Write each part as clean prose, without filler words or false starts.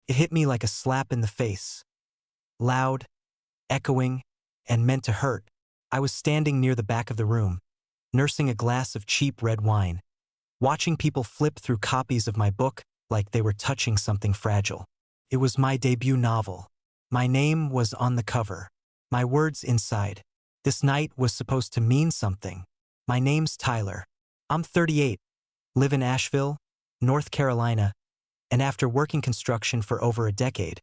It hit me like a slap in the face. Loud, echoing, and meant to hurt. I was standing near the back of the room, nursing a glass of cheap red wine, watching people flip through copies of my book like they were touching something fragile. It was my debut novel. My name was on the cover. My words inside. This night was supposed to mean something. My name's Tyler. I'm 38, live in Asheville, North Carolina, and after working construction for over a decade,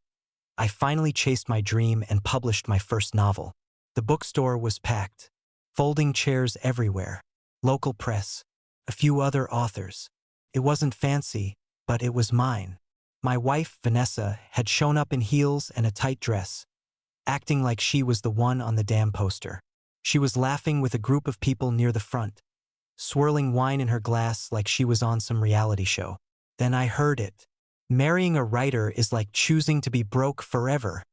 I finally chased my dream and published my first novel. The bookstore was packed. Folding chairs everywhere. Local press. A few other authors. It wasn't fancy, but it was mine. My wife, Vanessa, had shown up in heels and a tight dress, acting like she was the one on the damn poster. She was laughing with a group of people near the front, swirling wine in her glass like she was on some reality show. Then I heard it. Marrying a writer is like choosing to be broke forever.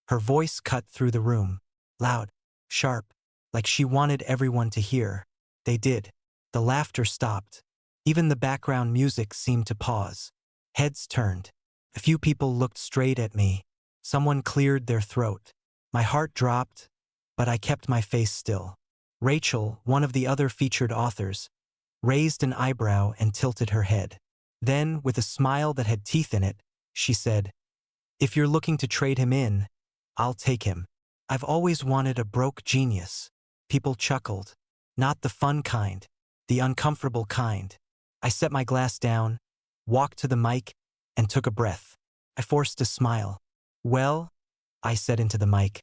Her voice cut through the room. Loud, sharp, like she wanted everyone to hear. They did. The laughter stopped. Even the background music seemed to pause. Heads turned. A few people looked straight at me. Someone cleared their throat. My heart dropped, but I kept my face still. Rachel, one of the other featured authors, raised an eyebrow and tilted her head. Then, with a smile that had teeth in it, she said, "If you're looking to trade him in, I'll take him. I've always wanted a broke genius." People chuckled. Not the fun kind, the uncomfortable kind. I set my glass down, walked to the mic, and took a breath. I forced a smile. "Well," I said into the mic,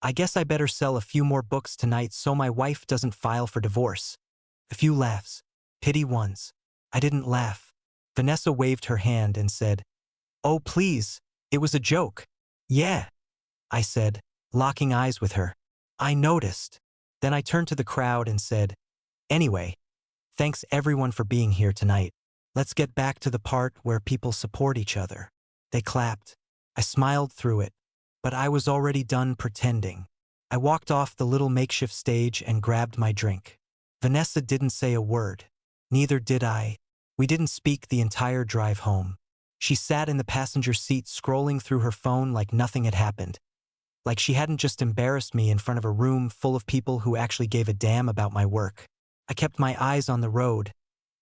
"I guess I better sell a few more books tonight so my wife doesn't file for divorce." A few laughs. Pity ones. I didn't laugh. Vanessa waved her hand and said, "Oh, please, it was a joke." "Yeah," I said, locking eyes with her. "I noticed." Then I turned to the crowd and said, "Anyway, thanks everyone for being here tonight. Let's get back to the part where people support each other." They clapped. I smiled through it, but I was already done pretending. I walked off the little makeshift stage and grabbed my drink. Vanessa didn't say a word. Neither did I. We didn't speak the entire drive home. She sat in the passenger seat scrolling through her phone like nothing had happened. Like she hadn't just embarrassed me in front of a room full of people who actually gave a damn about my work. I kept my eyes on the road,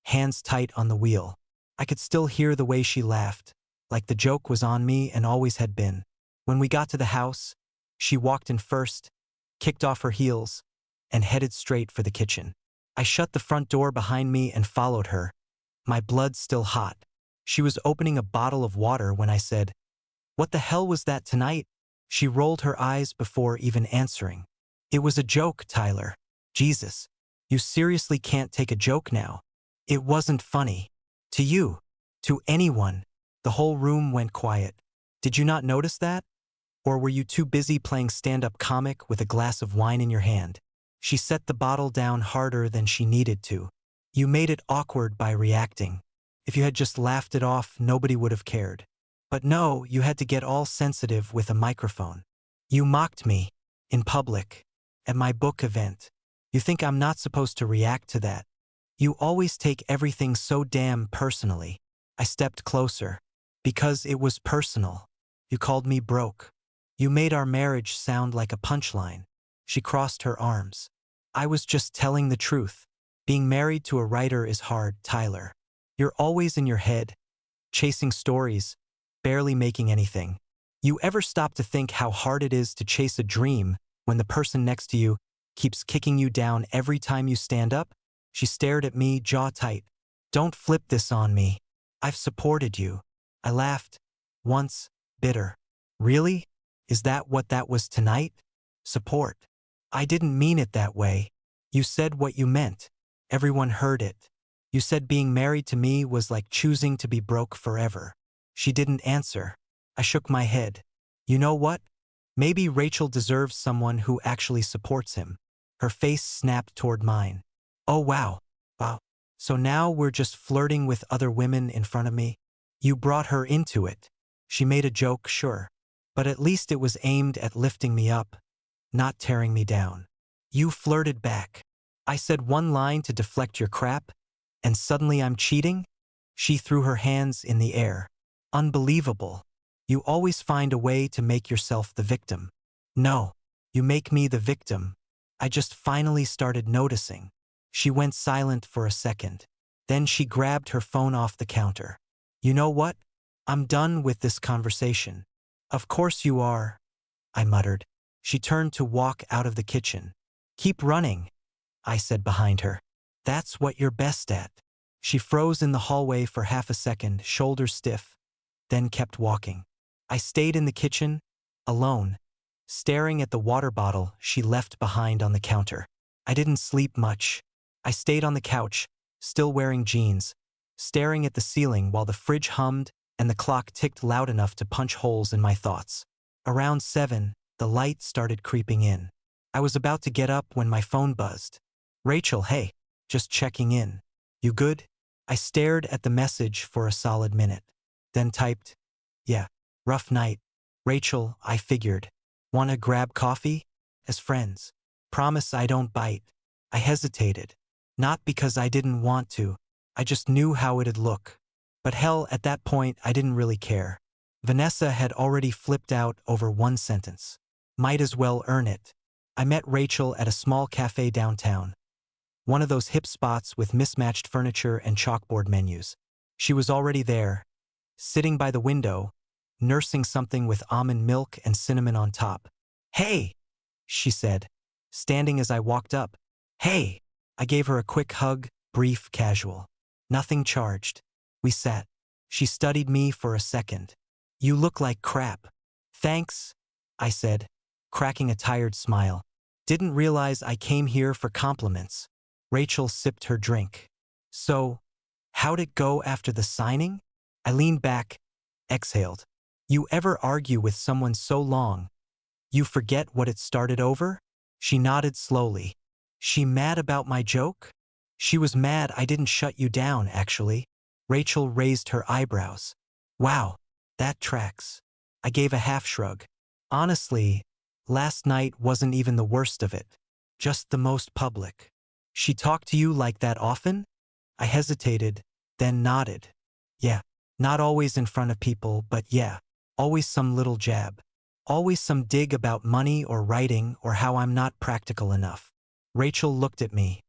hands tight on the wheel. I could still hear the way she laughed, like the joke was on me and always had been. When we got to the house, she walked in first, kicked off her heels, and headed straight for the kitchen. I shut the front door behind me and followed her, my blood still hot. She was opening a bottle of water when I said, "What the hell was that tonight?" She rolled her eyes before even answering. "It was a joke, Tyler. Jesus, you seriously can't take a joke now. It wasn't funny. To you. To anyone." The whole room went quiet. Did you not notice that? Or were you too busy playing stand-up comic with a glass of wine in your hand? She set the bottle down harder than she needed to. "You made it awkward by reacting. If you had just laughed it off, nobody would have cared. But no, you had to get all sensitive with a microphone. You mocked me. In public. At my book event. You think I'm not supposed to react to that? You always take everything so damn personally." I stepped closer. "Because it was personal. You called me broke. You made our marriage sound like a punchline." She crossed her arms. "I was just telling the truth. Being married to a writer is hard, Tyler. You're always in your head, chasing stories, barely making anything. You ever stop to think how hard it is to chase a dream when the person next to you keeps kicking you down every time you stand up?" She stared at me, jaw tight. "Don't flip this on me. I've supported you." I laughed. Once, bitter. "Really? Is that what that was tonight? Support?" "I didn't mean it that way. You said what you meant. Everyone heard it. You said being married to me was like choosing to be broke forever." She didn't answer. I shook my head. "You know what? Maybe Rachel deserves someone who actually supports him." Her face snapped toward mine. "Oh wow. Wow. So now we're just flirting with other women in front of me? You brought her into it." She made a joke, sure. But at least it was aimed at lifting me up, not tearing me down. "You flirted back. I said one line to deflect your crap, and suddenly I'm cheating?" She threw her hands in the air. "Unbelievable. You always find a way to make yourself the victim. No, you make me the victim. I just finally started noticing. She went silent for a second. Then she grabbed her phone off the counter. You know what? I'm done with this conversation. Of course you are, I muttered. She turned to walk out of the kitchen. Keep running, I said behind her. That's what you're best at. She froze in the hallway for half a second, shoulders stiff, then kept walking. I stayed in the kitchen, alone, staring at the water bottle she left behind on the counter. I didn't sleep much. I stayed on the couch, still wearing jeans, staring at the ceiling while the fridge hummed and the clock ticked loud enough to punch holes in my thoughts. Around 7, the light started creeping in. I was about to get up when my phone buzzed. Rachel, hey, just checking in. You good? I stared at the message for a solid minute, then typed, yeah, rough night. Rachel, I figured. Wanna grab coffee? As friends. Promise I don't bite. I hesitated. Not because I didn't want to. I just knew how it'd look. But hell, at that point, I didn't really care. Vanessa had already flipped out over one sentence. Might as well earn it. I met Rachel at a small cafe downtown. One of those hip spots with mismatched furniture and chalkboard menus. She was already there, sitting by the window, nursing something with almond milk and cinnamon on top. Hey, she said, standing as I walked up. Hey, I gave her a quick hug, brief, casual. Nothing charged. We sat. She studied me for a second. You look like crap. Thanks, I said, cracking a tired smile. Didn't realize I came here for compliments. Rachel sipped her drink. So, how'd it go after the signing? I leaned back, exhaled. You ever argue with someone so long, you forget what it started over? She nodded slowly. She mad about my joke? She was mad I didn't shut you down, actually. Rachel raised her eyebrows. Wow, that tracks. I gave a half shrug. Honestly, last night wasn't even the worst of it. Just the most public. She talked to you like that often? I hesitated, then nodded. Yeah, not always in front of people, but yeah, always some little jab. Always some dig about money or writing or how I'm not practical enough. Rachel looked at me.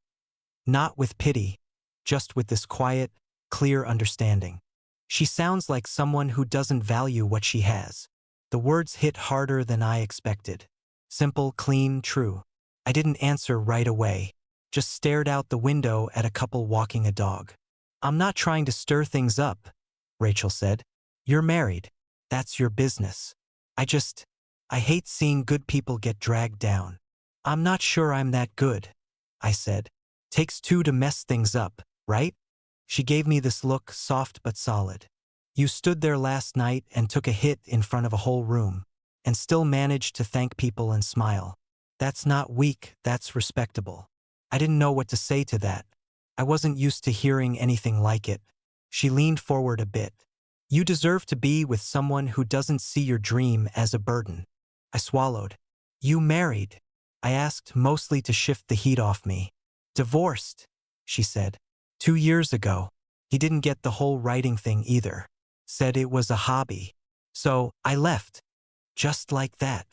Not with pity, just with this quiet, clear understanding. She sounds like someone who doesn't value what she has. The words hit harder than I expected. Simple, clean, true. I didn't answer right away. Just stared out the window at a couple walking a dog. I'm not trying to stir things up, Rachel said. You're married. That's your business. I hate seeing good people get dragged down. I'm not sure I'm that good, I said. Takes two to mess things up, right? She gave me this look, soft but solid. You stood there last night and took a hit in front of a whole room, and still managed to thank people and smile. That's not weak, that's respectable. I didn't know what to say to that. I wasn't used to hearing anything like it. She leaned forward a bit. You deserve to be with someone who doesn't see your dream as a burden. I swallowed. You married? I asked, mostly to shift the heat off me. Divorced, she said. 2 years ago. He didn't get the whole writing thing either. Said it was a hobby. So, I left. Just like that.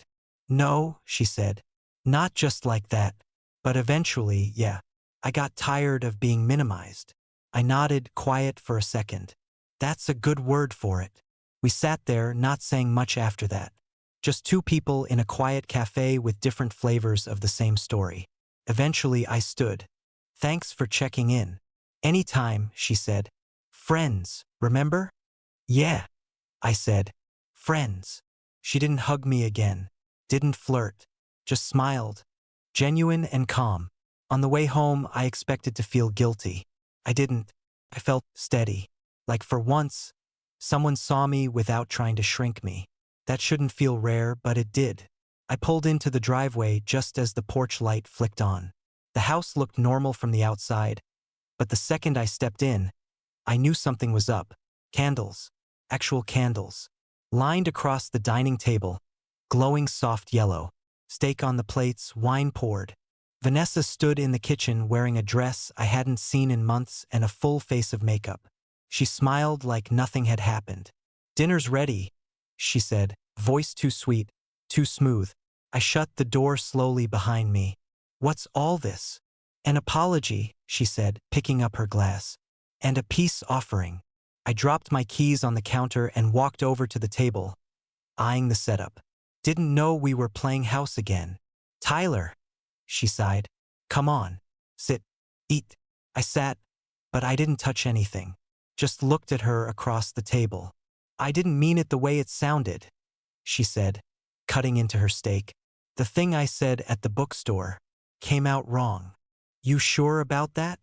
No, she said. Not just like that. But eventually, yeah. I got tired of being minimized. I nodded, quiet for a second. That's a good word for it. We sat there, not saying much after that. Just two people in a quiet cafe with different flavors of the same story. Eventually, I stood. Thanks for checking in. Anytime, she said. Friends, remember? Yeah, I said. Friends. She didn't hug me again. Didn't flirt. Just smiled. Genuine and calm. On the way home, I expected to feel guilty. I didn't. I felt steady. Like for once, someone saw me without trying to shrink me. That shouldn't feel rare, but it did. I pulled into the driveway just as the porch light flicked on. The house looked normal from the outside, but the second I stepped in, I knew something was up. Candles. Actual candles. Lined across the dining table. Glowing soft yellow. Steak on the plates, wine poured. Vanessa stood in the kitchen wearing a dress I hadn't seen in months and a full face of makeup. She smiled like nothing had happened. Dinner's ready, she said, voice too sweet, too smooth. I shut the door slowly behind me. What's all this? An apology, she said, picking up her glass. And a peace offering. I dropped my keys on the counter and walked over to the table, eyeing the setup. Didn't know we were playing house again. Tyler, she sighed. Come on. Sit. Eat. I sat, but I didn't touch anything. Just looked at her across the table. I didn't mean it the way it sounded, she said, cutting into her steak. The thing I said at the bookstore came out wrong. You sure about that?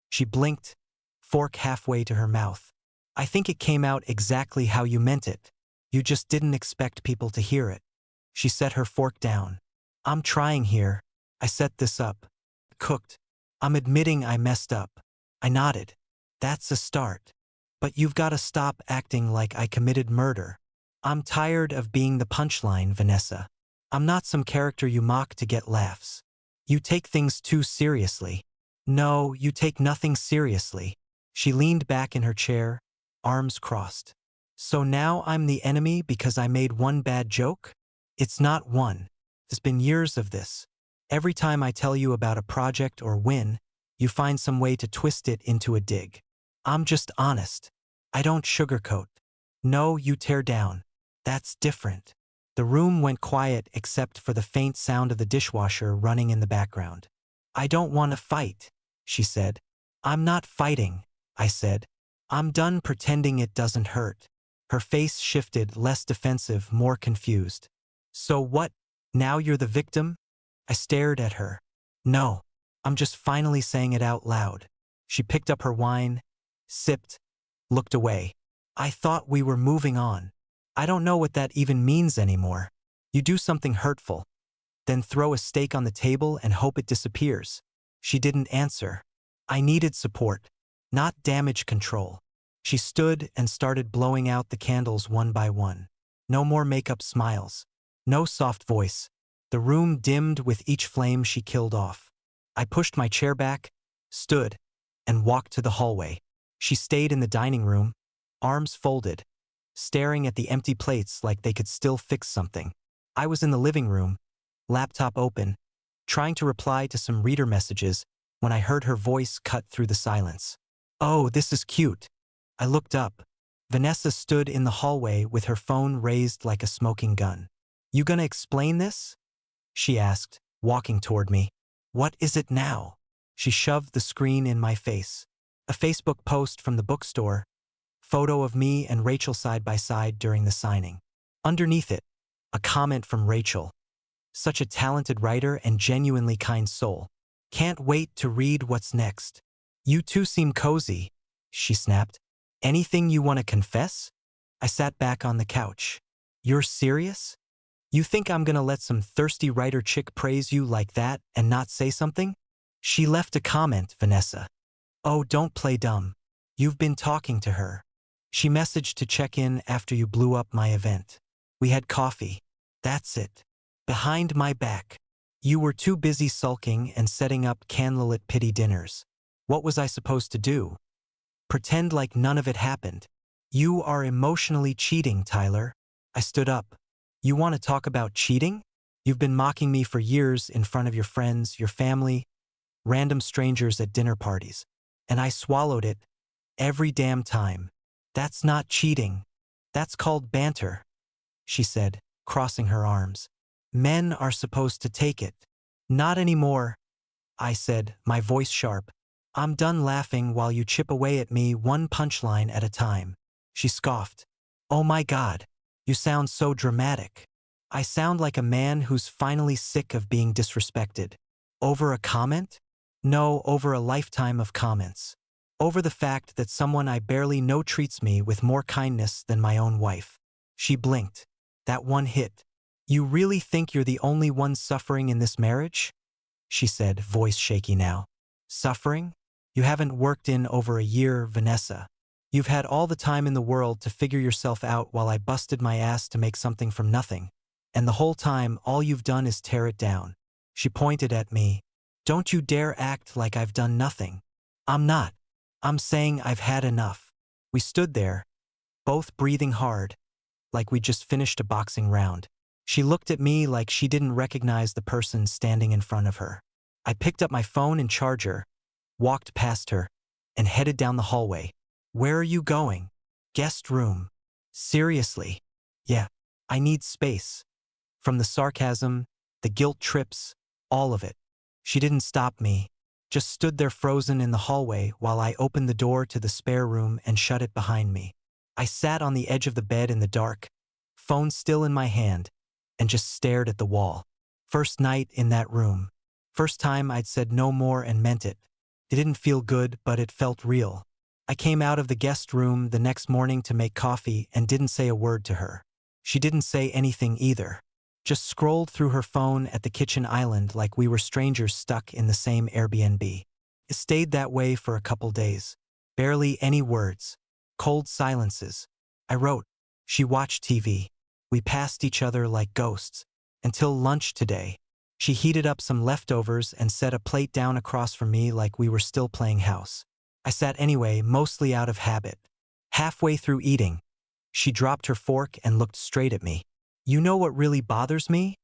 She blinked, fork halfway to her mouth. I think it came out exactly how you meant it. You just didn't expect people to hear it. She set her fork down. I'm trying here. I set this up. Cooked. I'm admitting I messed up. I nodded. That's a start. But you've got to stop acting like I committed murder. I'm tired of being the punchline, Vanessa. I'm not some character you mock to get laughs. You take things too seriously. No, you take nothing seriously. She leaned back in her chair, arms crossed. So now I'm the enemy because I made one bad joke? It's not one. There's been years of this. Every time I tell you about a project or win, you find some way to twist it into a dig. I'm just honest. I don't sugarcoat. No, you tear down. That's different. The room went quiet except for the faint sound of the dishwasher running in the background. I don't want to fight, she said. I'm not fighting, I said. I'm done pretending it doesn't hurt. Her face shifted, less defensive, more confused. So what? Now you're the victim? I stared at her. No, I'm just finally saying it out loud. She picked up her wine, sipped, looked away. I thought we were moving on. I don't know what that even means anymore. You do something hurtful, then throw a steak on the table and hope it disappears. She didn't answer. I needed support, not damage control. She stood and started blowing out the candles one by one. No more makeup smiles. No soft voice. The room dimmed with each flame she killed off. I pushed my chair back, stood, and walked to the hallway. She stayed in the dining room, arms folded, staring at the empty plates like they could still fix something. I was in the living room, laptop open, trying to reply to some reader messages when I heard her voice cut through the silence. Oh, this is cute. I looked up. Vanessa stood in the hallway with her phone raised like a smoking gun. You gonna explain this? She asked, walking toward me. What is it now? She shoved the screen in my face. A Facebook post from the bookstore, photo of me and Rachel side by side during the signing. Underneath it, a comment from Rachel. Such a talented writer and genuinely kind soul. Can't wait to read what's next. You two seem cozy, she snapped. Anything you want to confess? I sat back on the couch. You're serious? You think I'm gonna let some thirsty writer chick praise you like that and not say something? She left a comment, Vanessa. Oh, don't play dumb. You've been talking to her. She messaged to check in after you blew up my event. We had coffee. That's it. Behind my back. You were too busy sulking and setting up candlelit pity dinners. What was I supposed to do? Pretend like none of it happened. You are emotionally cheating, Tyler. I stood up. You want to talk about cheating? You've been mocking me for years in front of your friends, your family, random strangers at dinner parties. And I swallowed it every damn time. That's not cheating. That's called banter, she said, crossing her arms. Men are supposed to take it. Not anymore, I said, my voice sharp. I'm done laughing while you chip away at me one punchline at a time. She scoffed. Oh my God, you sound so dramatic. I sound like a man who's finally sick of being disrespected. Over a comment? No, over a lifetime of comments. Over the fact that someone I barely know treats me with more kindness than my own wife. She blinked. That one hit. You really think you're the only one suffering in this marriage? She said, voice shaky now. Suffering? You haven't worked in over a year, Vanessa. You've had all the time in the world to figure yourself out while I busted my ass to make something from nothing. And the whole time, all you've done is tear it down. She pointed at me. Don't you dare act like I've done nothing. I'm not. I'm saying I've had enough. We stood there, both breathing hard, like we'd just finished a boxing round. She looked at me like she didn't recognize the person standing in front of her. I picked up my phone and charger, walked past her, and headed down the hallway. Where are you going? Guest room. Seriously? Yeah, I need space. From the sarcasm, the guilt trips, all of it. She didn't stop me, just stood there frozen in the hallway while I opened the door to the spare room and shut it behind me. I sat on the edge of the bed in the dark, phone still in my hand, and just stared at the wall. First night in that room. First time I'd said no more and meant it. It didn't feel good, but it felt real. I came out of the guest room the next morning to make coffee and didn't say a word to her. She didn't say anything either. Just scrolled through her phone at the kitchen island like we were strangers stuck in the same Airbnb. It stayed that way for a couple days. Barely any words. Cold silences. I wrote. She watched TV. We passed each other like ghosts. Until lunch today. She heated up some leftovers and set a plate down across from me like we were still playing house. I sat anyway, mostly out of habit. Halfway through eating, she dropped her fork and looked straight at me. You know what really bothers me?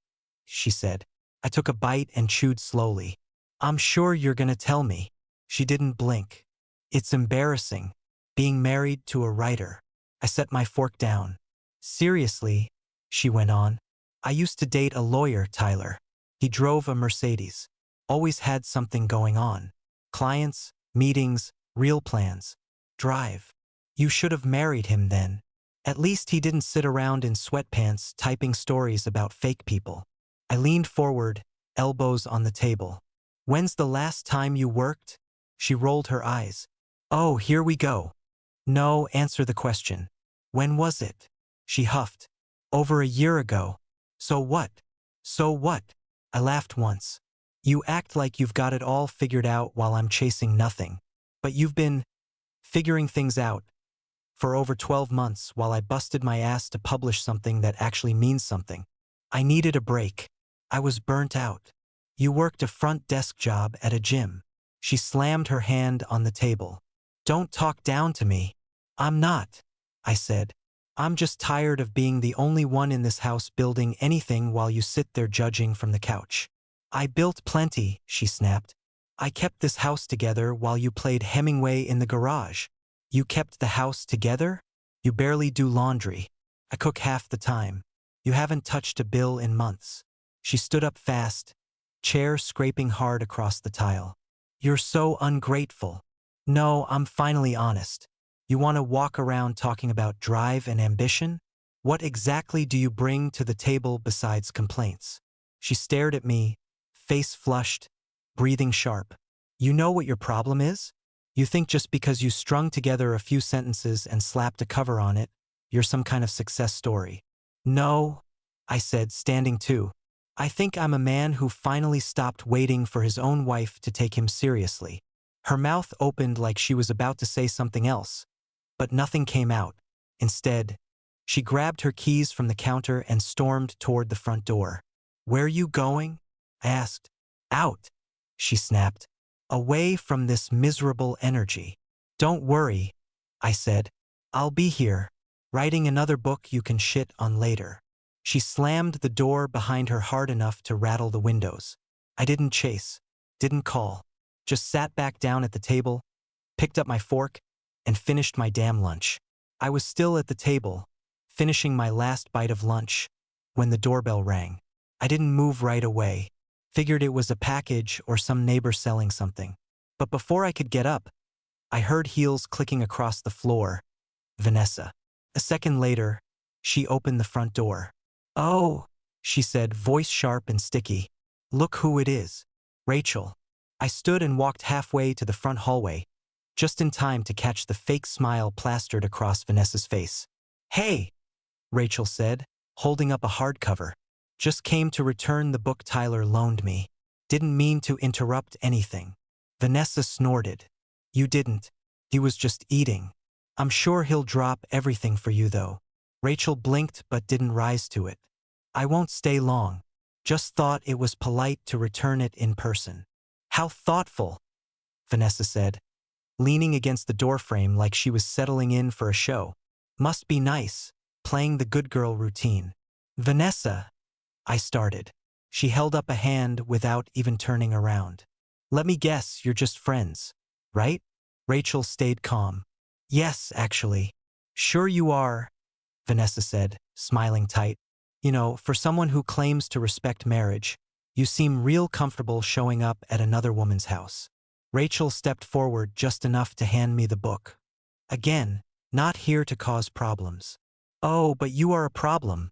She said. I took a bite and chewed slowly. I'm sure you're gonna tell me. She didn't blink. It's embarrassing, being married to a writer. I set my fork down. Seriously, she went on. I used to date a lawyer, Tyler. He drove a Mercedes. Always had something going on. Clients, meetings, real plans. Drive. You should have married him then. At least he didn't sit around in sweatpants typing stories about fake people. I leaned forward, elbows on the table. When's the last time you worked? She rolled her eyes. Oh, here we go. No, answer the question. When was it? She huffed. Over a year ago. So what? So what? I laughed once. You act like you've got it all figured out while I'm chasing nothing. But you've been figuring things out for over 12 months while I busted my ass to publish something that actually means something. I needed a break. I was burnt out. You worked a front desk job at a gym. She slammed her hand on the table. Don't talk down to me. I'm not, I said. I'm just tired of being the only one in this house building anything while you sit there judging from the couch. I built plenty, she snapped. I kept this house together while you played Hemingway in the garage. You kept the house together? You barely do laundry. I cook half the time. You haven't touched a bill in months. She stood up fast, chair scraping hard across the tile. You're so ungrateful. No, I'm finally honest. You want to walk around talking about drive and ambition? What exactly do you bring to the table besides complaints? She stared at me, face flushed, breathing sharp. You know what your problem is? You think just because you strung together a few sentences and slapped a cover on it, you're some kind of success story. No, I said, standing too. I think I'm a man who finally stopped waiting for his own wife to take him seriously. Her mouth opened like she was about to say something else, but nothing came out. Instead, she grabbed her keys from the counter and stormed toward the front door. Where you going? I asked. Out, she snapped. Away from this miserable energy. Don't worry, I said. I'll be here, writing another book you can shit on later. She slammed the door behind her hard enough to rattle the windows. I didn't chase, didn't call, just sat back down at the table, picked up my fork, and finished my damn lunch. I was still at the table, finishing my last bite of lunch, when the doorbell rang. I didn't move right away. Figured it was a package or some neighbor selling something. But before I could get up, I heard heels clicking across the floor. Vanessa. A second later, she opened the front door. Oh, she said, voice sharp and sticky. Look who it is. Rachel. I stood and walked halfway to the front hallway, just in time to catch the fake smile plastered across Vanessa's face. Hey, Rachel said, holding up a hardcover. Just came to return the book Tyler loaned me. Didn't mean to interrupt anything. Vanessa snorted. You didn't. He was just eating. I'm sure he'll drop everything for you though. Rachel blinked but didn't rise to it. I won't stay long. Just thought it was polite to return it in person. How thoughtful, Vanessa said, leaning against the doorframe like she was settling in for a show. Must be nice. playing the good girl routine. Vanessa, I started. She held up a hand without even turning around. Let me guess, you're just friends, right? Rachel stayed calm. Yes, actually. Sure you are, Vanessa said, smiling tight. You know, for someone who claims to respect marriage, you seem real comfortable showing up at another woman's house. Rachel stepped forward just enough to hand me the book. Again, not here to cause problems. Oh, but you are a problem,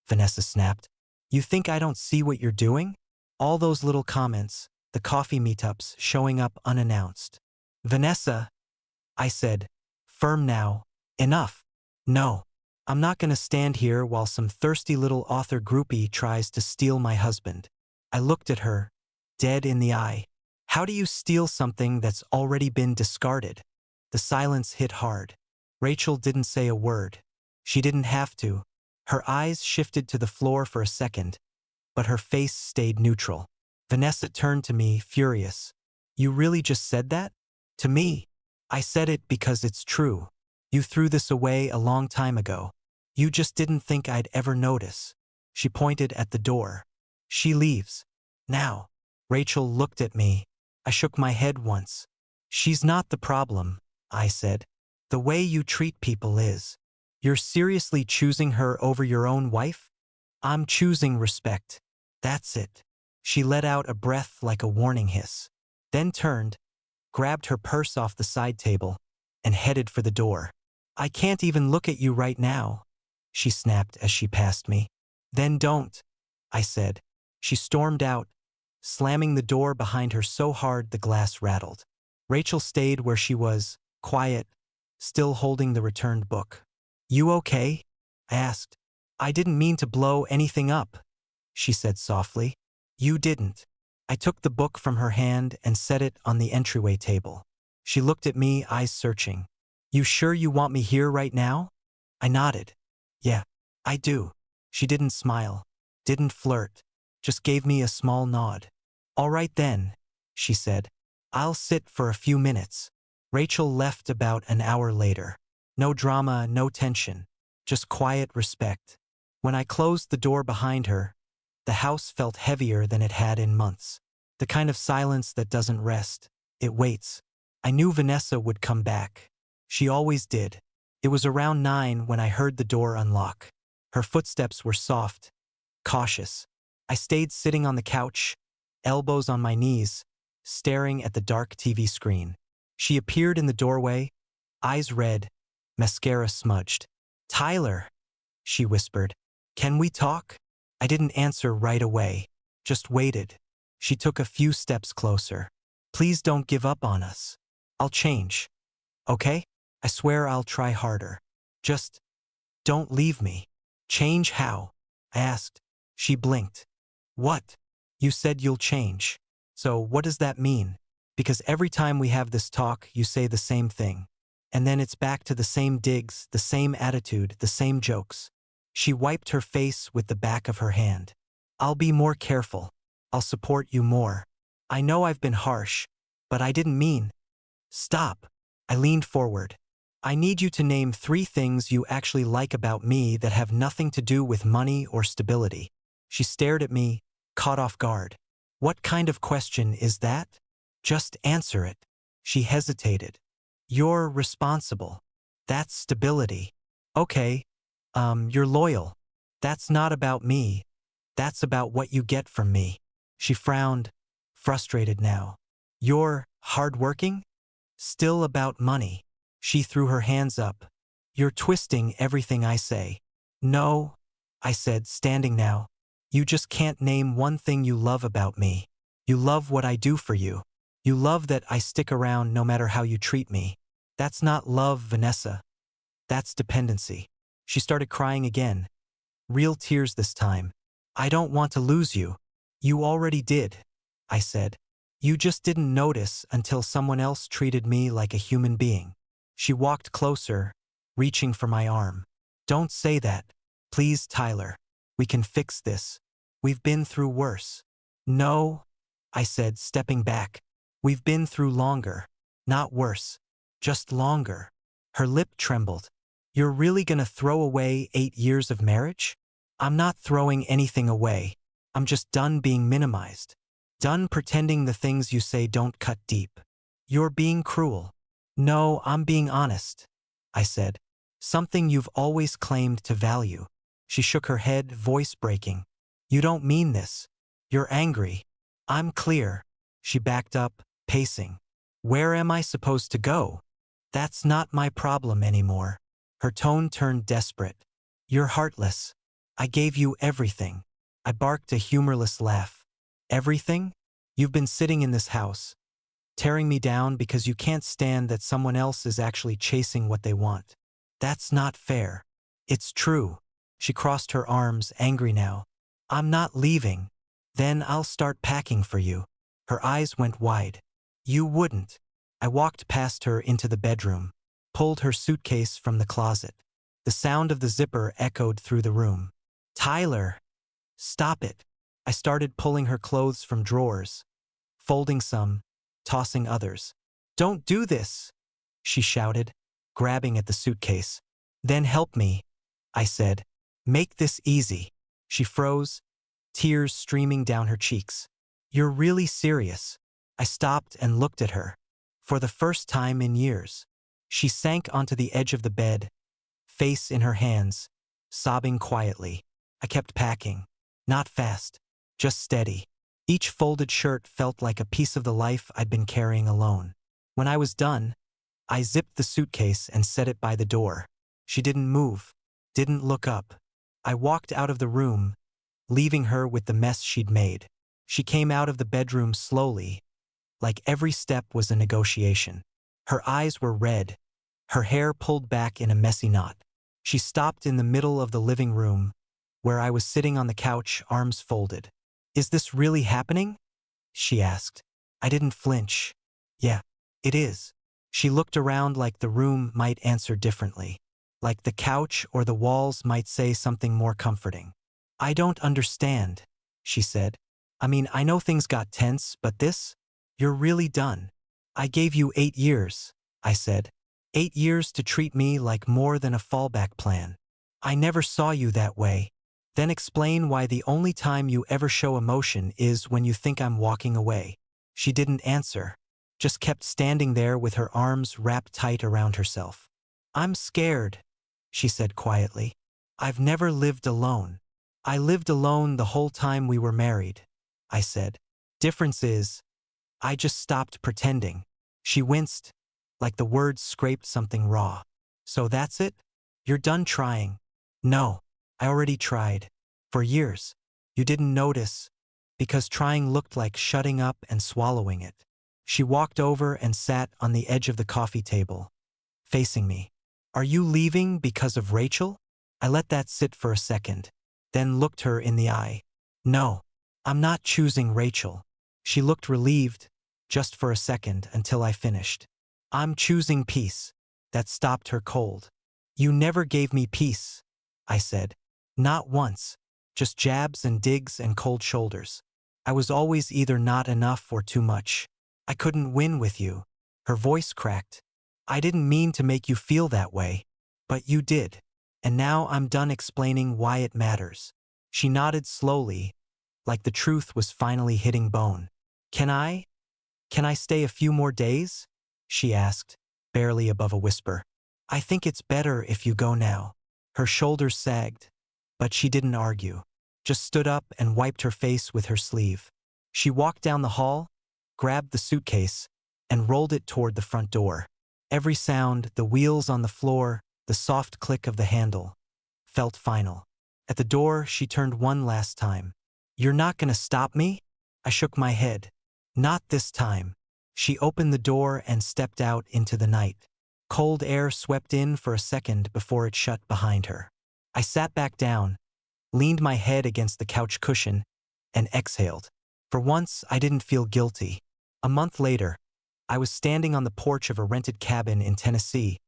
Vanessa snapped. You think I don't see what you're doing? All those little comments, the coffee meetups showing up unannounced. Vanessa, I said, firm now. Enough. No. I'm not gonna stand here while some thirsty little author groupie tries to steal my husband. I looked at her, dead in the eye. How do you steal something that's already been discarded? The silence hit hard. Rachel didn't say a word. She didn't have to. Her eyes shifted to the floor for a second, but her face stayed neutral. Vanessa turned to me, furious. You really just said that? To me? I said it because it's true. You threw this away a long time ago. You just didn't think I'd ever notice. She pointed at the door. She leaves. Now. Rachel looked at me. I shook my head once. She's not the problem, I said. The way you treat people is. You're seriously choosing her over your own wife? I'm choosing respect. That's it. She let out a breath like a warning hiss, then turned, grabbed her purse off the side table, and headed for the door. I can't even look at you right now, she snapped as she passed me. Then don't, I said. She stormed out, slamming the door behind her so hard the glass rattled. Rachel stayed where she was, quiet, still holding the returned book. You okay? I asked. I didn't mean to blow anything up, she said softly. You didn't. I took the book from her hand and set it on the entryway table. She looked at me, eyes searching. You sure you want me here right now? I nodded. Yeah, I do. She didn't smile, didn't flirt, just gave me a small nod. All right then, she said. I'll sit for a few minutes. Rachel left about an hour later. No drama, no tension, just quiet respect. When I closed the door behind her, the house felt heavier than it had in months. The kind of silence that doesn't rest, it waits. I knew Vanessa would come back. She always did. It was around 9 when I heard the door unlock. Her footsteps were soft, cautious. I stayed sitting on the couch, elbows on my knees, staring at the dark TV screen. She appeared in the doorway, eyes red, mascara smudged. Tyler, she whispered. Can we talk? I didn't answer right away, just waited. She took a few steps closer. Please don't give up on us. I'll change. Okay? I swear I'll try harder. Just don't leave me. Change how? I asked. She blinked. What? You said you'll change. So what does that mean? Because every time we have this talk, you say the same thing. And then it's back to the same digs, the same attitude, the same jokes. She wiped her face with the back of her hand. I'll be more careful. I'll support you more. I know I've been harsh, but I didn't mean. Stop. I leaned forward. I need you to name 3 things you actually like about me that have nothing to do with money or stability. She stared at me, caught off guard. What kind of question is that? Just answer it. She hesitated. You're responsible. That's stability. Okay. You're loyal. That's not about me. That's about what you get from me. She frowned, frustrated now. You're hardworking? Still about money. She threw her hands up. You're twisting everything I say. No, I said, standing now. You just can't name one thing you love about me. You love what I do for you. You love that I stick around no matter how you treat me. That's not love, Vanessa. That's dependency. She started crying again. Real tears this time. I don't want to lose you. You already did, I said. You just didn't notice until someone else treated me like a human being. She walked closer, reaching for my arm. Don't say that. Please, Tyler. We can fix this. We've been through worse. No, I said, stepping back. We've been through longer. Not worse. Just longer. Her lip trembled. You're really gonna throw away 8 years of marriage? I'm not throwing anything away. I'm just done being minimized. Done pretending the things you say don't cut deep. You're being cruel. No, I'm being honest, I said. Something you've always claimed to value. She shook her head, voice breaking. You don't mean this. You're angry. I'm clear. She backed up, pacing. Where am I supposed to go? That's not my problem anymore. Her tone turned desperate. You're heartless. I gave you everything. I barked a humorless laugh. Everything? You've been sitting in this house, tearing me down because you can't stand that someone else is actually chasing what they want. That's not fair. It's true. She crossed her arms, angry now. I'm not leaving. Then I'll start packing for you. Her eyes went wide. You wouldn't. I walked past her into the bedroom, pulled her suitcase from the closet. The sound of the zipper echoed through the room. Tyler! Stop it. I started pulling her clothes from drawers, folding some, tossing others. Don't do this, she shouted, grabbing at the suitcase. Then help me, I said. Make this easy. She froze, tears streaming down her cheeks. You're really serious. I stopped and looked at her. For the first time in years. She sank onto the edge of the bed, face in her hands, sobbing quietly. I kept packing. Not fast, just steady. Each folded shirt felt like a piece of the life I'd been carrying alone. When I was done, I zipped the suitcase and set it by the door. She didn't move, didn't look up. I walked out of the room, leaving her with the mess she'd made. She came out of the bedroom slowly, like every step was a negotiation. Her eyes were red, her hair pulled back in a messy knot. She stopped in the middle of the living room, where I was sitting on the couch, arms folded. Is this really happening? She asked. I didn't flinch. Yeah, it is. She looked around like the room might answer differently, like the couch or the walls might say something more comforting. I don't understand, she said. I mean, I know things got tense, but this? You're really done. I gave you 8 years, I said. 8 years to treat me like more than a fallback plan. I never saw you that way. Then explain why the only time you ever show emotion is when you think I'm walking away. She didn't answer, just kept standing there with her arms wrapped tight around herself. I'm scared, she said quietly. I've never lived alone. I lived alone the whole time we were married, I said. Difference is, I just stopped pretending. She winced, like the words scraped something raw. So that's it? You're done trying? No, I already tried. For years. You didn't notice, because trying looked like shutting up and swallowing it. She walked over and sat on the edge of the coffee table, facing me. Are you leaving because of Rachel? I let that sit for a second, then looked her in the eye. No, I'm not choosing Rachel. She looked relieved, just for a second until I finished. I'm choosing peace. That stopped her cold. You never gave me peace, I said. Not once. Just jabs and digs and cold shoulders. I was always either not enough or too much. I couldn't win with you. Her voice cracked. I didn't mean to make you feel that way. But you did. And now I'm done explaining why it matters. She nodded slowly, like the truth was finally hitting bone. Can I stay a few more days? She asked, barely above a whisper. I think it's better if you go now. Her shoulders sagged, but she didn't argue, just stood up and wiped her face with her sleeve. She walked down the hall, grabbed the suitcase, and rolled it toward the front door. Every sound, the wheels on the floor, the soft click of the handle, felt final. At the door, she turned one last time. You're not gonna stop me? I shook my head. Not this time. She opened the door and stepped out into the night. Cold air swept in for a second before it shut behind her. I sat back down, leaned my head against the couch cushion, and exhaled. For once, I didn't feel guilty. A month later, I was standing on the porch of a rented cabin in Tennessee,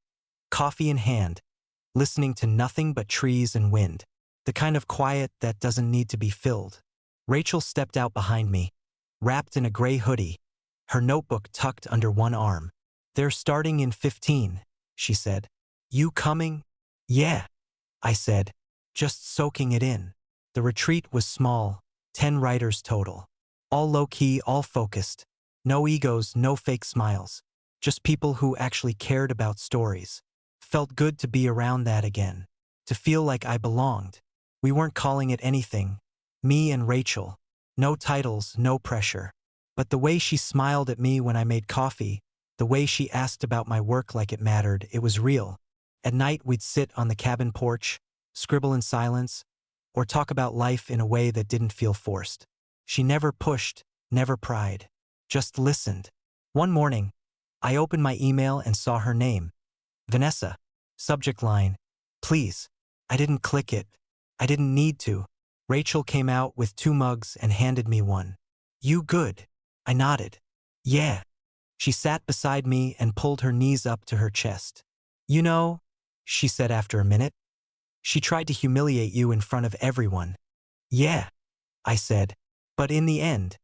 coffee in hand, listening to nothing but trees and wind, the kind of quiet that doesn't need to be filled. Rachel stepped out behind me, wrapped in a gray hoodie, her notebook tucked under one arm. They're starting in 15, she said. You coming? Yeah, I said, just soaking it in. The retreat was small, 10 writers total. All low-key, all focused. No egos, no fake smiles. Just people who actually cared about stories. Felt good to be around that again. To feel like I belonged. We weren't calling it anything. Me and Rachel. No titles, no pressure. But the way she smiled at me when I made coffee, the way she asked about my work like it mattered, it was real. At night we'd sit on the cabin porch, scribble in silence, or talk about life in a way that didn't feel forced. She never pushed, never pried, just listened. One morning, I opened my email and saw her name, Vanessa. Subject line, please. I didn't click it. I didn't need to. Rachel came out with 2 mugs and handed me one. You good? I nodded. Yeah. She sat beside me and pulled her knees up to her chest. You know, she said after a minute, she tried to humiliate you in front of everyone. Yeah, I said. But in the end,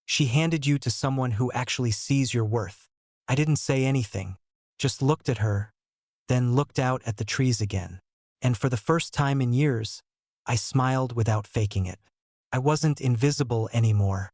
she handed you to someone who actually sees your worth. I didn't say anything, just looked at her, then looked out at the trees again. And for the first time in years, I smiled without faking it. I wasn't invisible anymore.